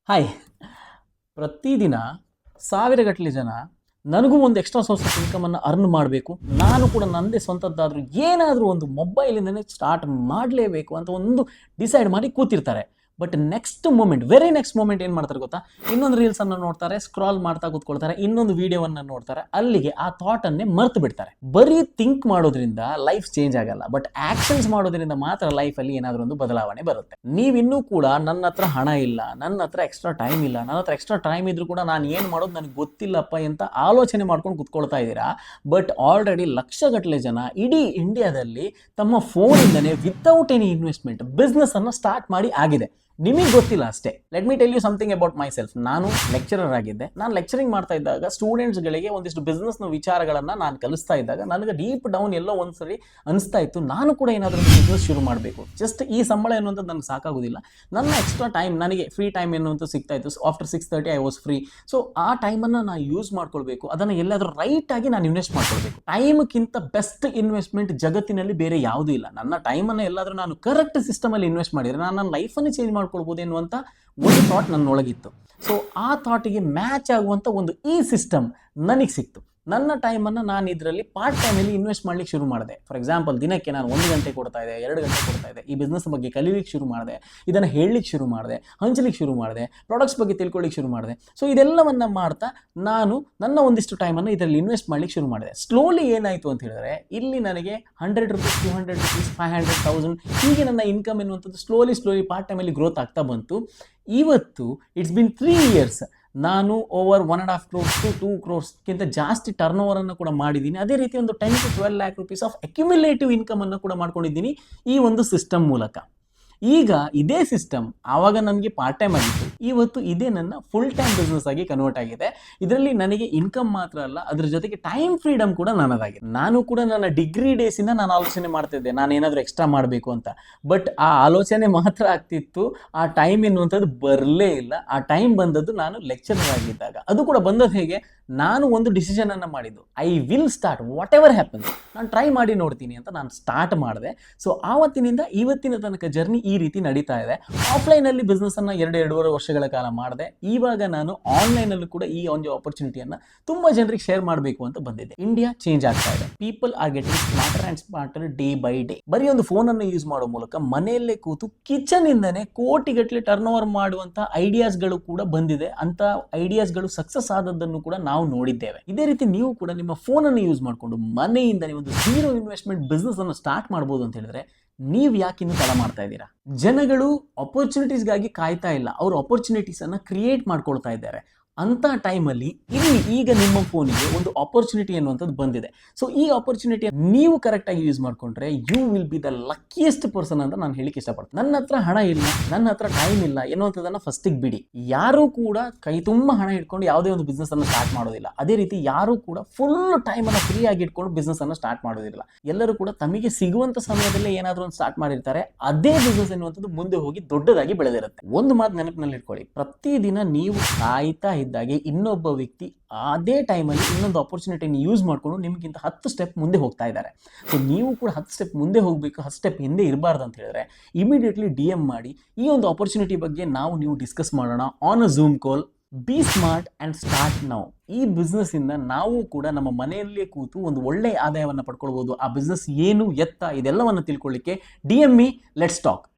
Hi. ಪ್ರತಿದಿನ ಸಾವಿರಗಟ್ಟಲೆ ಜನ ನನಗೂ ಒಂದು ಎಕ್ಸ್ಟ್ರಾ ಸೋರ್ಸ್ ಆಫ್ ಇನ್ಕಮನ್ನು ಅರ್ನ್ ಮಾಡಬೇಕು, ನಾನು ಕೂಡ ನನ್ನದೇ ಸ್ವಂತದ್ದಾದರೂ ಏನಾದರೂ ಒಂದು ಮೊಬೈಲಿಂದನೇ ಸ್ಟಾರ್ಟ್ ಮಾಡಲೇಬೇಕು ಅಂತ ಒಂದು ಡಿಸೈಡ್ ಮಾಡಿ ಕೂತಿರ್ತಾರೆ. ಬಟ್ ವೆರಿ ನೆಕ್ಸ್ಟ್ ಮೂಮೆಂಟ್ ಏನು ಮಾಡ್ತಾರೆ ಗೊತ್ತಾ? ಇನ್ನೊಂದು ರೀಲ್ಸನ್ನು ನೋಡ್ತಾರೆ, ಸ್ಕ್ರಾಲ್ ಮಾಡ್ತಾ ಕೂತ್ಕೊಳ್ತಾರೆ, ಇನ್ನೊಂದು ವಿಡಿಯೋವನ್ನು ನೋಡ್ತಾರೆ, ಅಲ್ಲಿಗೆ ಆ ಥಾಟನ್ನೇ ಮರ್ತು ಬಿಡ್ತಾರೆ. ಬರೀ ಥಿಂಕ್ ಮಾಡೋದ್ರಿಂದ ಲೈಫ್ ಚೇಂಜ್ ಆಗಲ್ಲ, ಬಟ್ ಆ್ಯಕ್ಷನ್ಸ್ ಮಾಡೋದ್ರಿಂದ ಮಾತ್ರ ಲೈಫಲ್ಲಿ ಏನಾದರೂ ಒಂದು ಬದಲಾವಣೆ ಬರುತ್ತೆ. ನೀವಿನ್ನೂ ಕೂಡ ನನ್ನ ಹತ್ರ ಹಣ ಇಲ್ಲ, ನನ್ನ ಹತ್ರ ಎಕ್ಸ್ಟ್ರಾ ಟೈಮ್ ಇಲ್ಲ, ನನ್ನ ಹತ್ರ ಎಕ್ಸ್ಟ್ರಾ ಟೈಮ್ ಇದ್ರೂ ಕೂಡ ನಾನು ಏನು ಮಾಡೋದು ನನಗೆ ಗೊತ್ತಿಲ್ಲಪ್ಪ ಅಂತ ಆಲೋಚನೆ ಮಾಡ್ಕೊಂಡು ಕೂತ್ಕೊಳ್ತಾ ಇದ್ದೀರಾ. ಬಟ್ ಆಲ್ರೆಡಿ ಲಕ್ಷಗಟ್ಟಲೆ ಜನ ಇಡೀ ಇಂಡಿಯಾದಲ್ಲಿ ತಮ್ಮ ಫೋನಿಂದನೇ ವಿತೌಟ್ ಎನಿ ಇನ್ವೆಸ್ಟ್ಮೆಂಟ್ ಬಿಸ್ನೆಸ್ಸನ್ನು ಸ್ಟಾರ್ಟ್ ಮಾಡಿ ಆಗಿದೆ. ನಿಮಗೆ ಗೊತ್ತಿಲ್ಲ ಅಷ್ಟೇ. Let me tell you something about myself. ನಾನು ಲೆಕ್ಚರರ್ ಆಗಿದ್ದೆ. ನಾನು ಲೆಕ್ಚರಿಂಗ್ ಮಾಡ್ತಾ ಇದ್ದಾಗ ಸ್ಟೂಡೆಂಟ್ಸ್ಗಳಿಗೆ ಒಂದಿಷ್ಟು ಬಿಸ್ನೆಸ್ನ ವಿಚಾರಗಳನ್ನು ನಾನು ಕಲಿಸ್ತಾ ಇದ್ದಾಗ ನನಗೆ ಡೀಪ್ ಡೌನ್ ಎಲ್ಲೋ ಒಂದ್ಸರಿ ಅನಿಸ್ತಾ ಇತ್ತು, ನಾನು ಕೂಡ ಏನಾದರೂ ಬಿಸ್ನೆಸ್ ಶುರು ಮಾಡಬೇಕು. ಜಸ್ಟ್ ಈ ಸಂಬಳ ಎನ್ನುವಂಥದ್ದು ನನಗೆ ಸಾಕಾಗೋದಿಲ್ಲ, ನನ್ನ ಎಕ್ಸ್ಟ್ರಾ ಟೈಮ್, ನನಗೆ ಫ್ರೀ ಟೈಮ್ ಎನ್ನುವಂಥದ್ದು ಸಿಗ್ತಾ ಇತ್ತು. After 6:30 I was free. So ಆ ಟೈಮನ್ನು ನಾನು ಯೂಸ್ ಮಾಡ್ಕೊಳ್ಬೇಕು, ಅದನ್ನು ಎಲ್ಲಾದರೂ ರೈಟಾಗಿ ನಾನು ಇನ್ವೆಸ್ಟ್ ಮಾಡ್ಕೊಳ್ಬೇಕು. ಟೈಮ್ಗಿಂತ ಬೆಸ್ಟ್ ಇನ್ವೆಸ್ಟ್ಮೆಂಟ್ ಜಗತ್ತಿನಲ್ಲಿ ಬೇರೆ ಯಾವುದೂ ಇಲ್ಲ. ನನ್ನ ಟೈಮನ್ನು ಎಲ್ಲಾದರೂ ನಾನು ಕರೆಕ್ಟ್ ಸಿಸ್ಟಮಲ್ಲಿ ಇನ್ವೆಸ್ಟ್ ಮಾಡಿದರೆ ನಾನು ನನ್ನ ಲೈಫನ್ನು ಚೇಂಜ್ ಮಾಡ್ಕೊಳ್ಬೋದು ಎನ್ನುವಂಥ ಒಂದು ಥಾಟ್ ನನ್ನೊಳಗಿತ್ತು. ಸೊ ಆ ಥಾಟಿಗೆ ಮ್ಯಾಚ್ ಆಗುವಂಥ ಒಂದು ಈ ಸಿಸ್ಟಮ್ ನನಗೆ ಸಿಕ್ತು. ನನ್ನ ಟೈಮನ್ನು ನಾನು ಇದರಲ್ಲಿ ಪಾರ್ಟ್ ಟೈಮಲ್ಲಿ ಇನ್ವೆಸ್ಟ್ ಮಾಡ್ಲಿಕ್ಕೆ ಶುರು ಮಾಡಿದೆ. ಫಾರ್ ಎಕ್ಸಾಂಪಲ್, ದಿನಕ್ಕೆ ನಾನು 1 ಗಂಟೆ ಕೊಡ್ತಾ ಇದ್ದೆ, 2 ಗಂಟೆ ಕೊಡ್ತಾ ಇದ್ದೆ. ಈ ಬಿಸ್ನೆಸ್ ಬಗ್ಗೆ ಕಲೀಲಿಕ್ಕೆ ಶುರು ಮಾಡಿದೆ, ಇದನ್ನು ಹೇಳಲಿಕ್ಕೆ ಶುರು ಮಾಡಿದೆ, ಹಂಚಲಿಕ್ಕೆ ಶುರು ಮಾಡಿದೆ, ಪ್ರಾಡಕ್ಟ್ಸ್ ಬಗ್ಗೆ ತಿಳ್ಕೊಳ್ಳಿಕ್ಕೆ ಶುರು ಮಾಡಿದೆ. ಸೊ ಇದೆಲ್ಲವನ್ನು ಮಾಡ್ತಾ ನಾನು ನನ್ನ ಒಂದಿಷ್ಟು ಟೈಮನ್ನು ಇದರಲ್ಲಿ ಇನ್ವೆಸ್ಟ್ ಮಾಡ್ಲಿಕ್ಕೆ ಶುರು ಮಾಡಿದೆ. ಸ್ಲೋಲಿ ಏನಾಯಿತು ಅಂತ ಹೇಳಿದ್ರೆ, ಇಲ್ಲಿ ನನಗೆ 100 ರೂಪೀಸ್, 200 ರೂಪೀಸ್, 500, 1000 ಹೀಗೆ ನನ್ನ ಇನ್ಕಮ್ ಎನ್ನುವಂಥದ್ದು ಸ್ಲೋಲಿ ಪಾರ್ಟ್ ಟೈಮಲ್ಲಿ ಗ್ರೋತ್ ಆಗ್ತಾ ಬಂತು. ಇವತ್ತು ಇಟ್ಸ್ ಬಿನ್ 3 ಇಯರ್ಸ್. ನಾನು ಓವರ್ 1.5 crores to 2 crores ಜಾಸ್ತಿ ಟರ್ನ್ ಓವರನ್ನು ಕೂಡ ಮಾಡಿದ್ದೀನಿ. ಅದೇ ರೀತಿ ಒಂದು 10 to 12 lakh rupees ಆಫ್ ಅಕ್ಯುಮುಲೇಟಿವ್ ಇನ್ಕಮನ್ನು ಕೂಡ ಮಾಡ್ಕೊಂಡಿದ್ದೀನಿ ಈ ಒಂದು ಸಿಸ್ಟಮ್ ಮೂಲಕ. ಈಗ ಇದೇ ಸಿಸ್ಟಮ್ ಆವಾಗ ನನಗೆ ಪಾರ್ಟ್ ಟೈಮ್ ಆಗಿತ್ತು, ಇವತ್ತು ಇದೇ ನನ್ನ ಫುಲ್ ಟೈಮ್ ಬಿಸ್ನೆಸ್ ಆಗಿ ಕನ್ವರ್ಟ್ ಆಗಿದೆ. ಇದರಲ್ಲಿ ನನಗೆ ಇನ್ಕಮ್ ಮಾತ್ರ ಅಲ್ಲ, ಅದ್ರ ಜೊತೆಗೆ ಟೈಮ್ ಫ್ರೀಡಮ್ ಕೂಡ ನನ್ನದಾಗಿದೆ. ನಾನು ಕೂಡ ನನ್ನ ಡಿಗ್ರಿ ಡೇಸಿಂದ ನಾನು ಆಲೋಚನೆ ಮಾಡ್ತಿದ್ದೆ ನಾನು ಏನಾದರೂ ಎಕ್ಸ್ಟ್ರಾ ಮಾಡಬೇಕು ಅಂತ. ಬಟ್ ಆ ಆಲೋಚನೆ ಮಾತ್ರ ಆಗ್ತಿತ್ತು, ಆ ಟೈಮ್ ಎನ್ನುವಂಥದ್ದು ಬರಲೇ ಇಲ್ಲ. ಆ ಟೈಮ್ ಬಂದದ್ದು ನಾನು ಲೆಕ್ಚರರ್ ಆಗಿದ್ದಾಗ. ಅದು ಕೂಡ ಬಂದದ್ದು ಹೇಗೆ? ನಾನು ಒಂದು ಡಿಸಿಷನನ್ನು ಮಾಡಿದ್ದು, I will start what ever happens, ನಾನು ಟ್ರೈ ಮಾಡಿ ನೋಡ್ತೀನಿ ಅಂತ ನಾನು ಸ್ಟಾರ್ಟ್ ಮಾಡಿದೆ. ಸೊ ಆವತ್ತಿನಿಂದ ಇವತ್ತಿನ ತನಕ ಜರ್ನಿ ಈ ರೀತಿ ನಡೀತಾ ಇದೆ. ಆಫ್ಲೈನಲ್ಲಿ ಬಿಸ್ನೆಸ್ಸನ್ನು 2-2.5 ವರ್ಷಗಳ ಕಾಲ ಮಾಡಿದೆ. ಇವಾಗ ನಾನು ಆನ್ಲೈನಲ್ಲೂ ಕೂಡ ಈ ಒಂದು ಆಪರ್ಚುನಿಟಿಯನ್ನು ತುಂಬ ಜನರಿಗೆ ಶೇರ್ ಮಾಡಬೇಕು ಅಂತ ಬಂದಿದೆ. ಇಂಡಿಯಾ ಚೇಂಜ್ ಆಗ್ತಾ ಇದೆ. People are getting smarter and smarter day by day. ಬರೀ ಒಂದು ಫೋನನ್ನು ಯೂಸ್ ಮಾಡೋ ಮೂಲಕ ಮನೆಯಲ್ಲೇ ಕೂತು ಕಿಚನಿಂದನೇ ಕೋಟಿಗಟ್ಟಲೆ ಟರ್ನ್ ಓವರ್ ಮಾಡುವಂಥ ಐಡಿಯಾಸ್ಗಳು ಕೂಡ ಬಂದಿದೆ. ಅಂತ ಐಡಿಯಾಸ್ಗಳು ಸಕ್ಸಸ್ ಆದದ್ದನ್ನು ಕೂಡ ನಾವು ನೋಡಿದ್ದೇವೆ. ಇದೇ ರೀತಿ ನೀವು ಕೂಡ ನಿಮ್ಮ ಫೋನನ್ನು ಯೂಸ್ ಮಾಡಿಕೊಂಡು ಮನೆಯಿಂದ ನೀವು ಒಂದು 0 ಇನ್ವೆಸ್ಟ್ಮೆಂಟ್ ಬಿಸ್ನೆಸ್ ಅನ್ನು ಸ್ಟಾರ್ಟ್ ಮಾಡ್ಬೋದು ಅಂತ ಹೇಳಿದ್ರೆ ನೀವು ಯಾಕಿನ್ನು ತಡ ಮಾಡ್ತಾ ಇದ್ದೀರಾ? ಜನಗಳು ಆಪರ್ಚುನಿಟೀಸ್ಗಾಗಿ ಕಾಯ್ತಾ ಇಲ್ಲ, ಅವರು ಆಪರ್ಚುನಿಟೀಸನ್ನು ಕ್ರಿಯೇಟ್ ಮಾಡ್ಕೊಳ್ತಾ ಇದ್ದಾರೆ. ಅಂಥ ಟೈಮಲ್ಲಿ ಈಗ ನಿಮ್ಮ ಫೋನಿಗೆ ಒಂದು ಆಪರ್ಚುನಿಟಿ ಅನ್ನುವಂಥದ್ದು ಬಂದಿದೆ. ಸೊ ಈ ಆಪರ್ಚುನಿಟಿ ನೀವು ಕರೆಕ್ಟಾಗಿ ಯೂಸ್ ಮಾಡಿಕೊಂಡ್ರೆ you will be the luckiest person ಅಂತ ನಾನು ಹೇಳಿಕ್ಕೆ ಇಷ್ಟಪಡ್ತೀನಿ. ನನ್ನ ಹತ್ರ ಹಣ ಇಲ್ಲ, ನನ್ನ ಹತ್ರ ಟೈಮ್ ಇಲ್ಲ ಎನ್ನುವಂಥದ್ದನ್ನು ಫಸ್ಟಿಗೆ ಬಿಡಿ. ಯಾರೂ ಕೂಡ ಕೈ ತುಂಬ ಹಣ ಇಟ್ಕೊಂಡು ಯಾವುದೇ ಒಂದು ಬಿಸ್ನೆಸ್ ಅನ್ನು ಸ್ಟಾರ್ಟ್ ಮಾಡೋದಿಲ್ಲ. ಅದೇ ರೀತಿ ಯಾರೂ ಕೂಡ ಫುಲ್ ಟೈಮನ್ನು ಫ್ರೀ ಆಗಿ ಇಟ್ಕೊಂಡು ಬಿಸ್ನೆಸ್ ಅನ್ನು ಸ್ಟಾರ್ಟ್ ಮಾಡೋದಿಲ್ಲ. ಎಲ್ಲರೂ ಕೂಡ ತಮಗೆ ಸಿಗುವಂಥ ಸಮಯದಲ್ಲೇ ಏನಾದರೂ ಒಂದು ಸ್ಟಾರ್ಟ್ ಮಾಡಿರ್ತಾರೆ. ಅದೇ ಬಿಸ್ನೆಸ್ ಎನ್ನುವಂಥದ್ದು ಮುಂದೆ ಹೋಗಿ ದೊಡ್ಡದಾಗಿ ಬೆಳೆದಿರುತ್ತೆ. ಒಂದು ಮಾತು ನೆನಪಿನಲ್ಲಿ ಇಟ್ಕೊಳ್ಳಿ, ಪ್ರತಿದಿನ ನೀವು ಕಾಯ್ತಾ ಇದ್ದಾಗೆ ಇನ್ನೊಬ್ಬ ವ್ಯಕ್ತಿ ಅದೇ ಟೈಮಲ್ಲಿ ಇನ್ನೊಂದು ಆಪರ್ಚುನಿಟಿಯನ್ನು ಯೂಸ್ ಮಾಡಿಕೊಂಡು ನಿಮಗಿಂತ 10 ಸ್ಟೆಪ್ ಮುಂದೆ ಹೋಗ್ತಾ ಇದ್ದಾರೆ. ಸೊ ನೀವು ಕೂಡ 10 ಸ್ಟೆಪ್ ಮುಂದೆ ಹೋಗಬೇಕು, 10 ಸ್ಟೆಪ್ ಹಿಂದೆ ಇರಬಾರ್ದು ಅಂತ ಹೇಳಿದ್ರೆ ಇಮಿಡಿಯೇಟ್ಲಿ DM ಮಾಡಿ, ಈ ಒಂದು ಆಪರ್ಚುನಿಟಿ ಬಗ್ಗೆ ನೀವು ಡಿಸ್ಕಸ್ ಮಾಡೋಣ on a zoom call. B smart and start now. ಈ ಬಿಸ್ನೆಸ್ಸಿಂದ ನಾವು ಕೂಡ ನಮ್ಮ ಮನೆಯಲ್ಲೇ ಕೂತು ಒಂದು ಒಳ್ಳೆಯ ಆದಾಯವನ್ನು ಪಡ್ಕೊಳ್ಬೋದು. ಆ ಬಿಸ್ನೆಸ್ ಏನು, ಎತ್ತ, ಇದೆಲ್ಲವನ್ನು ತಿಳ್ಕೊಳ್ಳಿಕ್ಕೆ DM me, ಲೆಟ್ಸ್ ಟಾಕ್.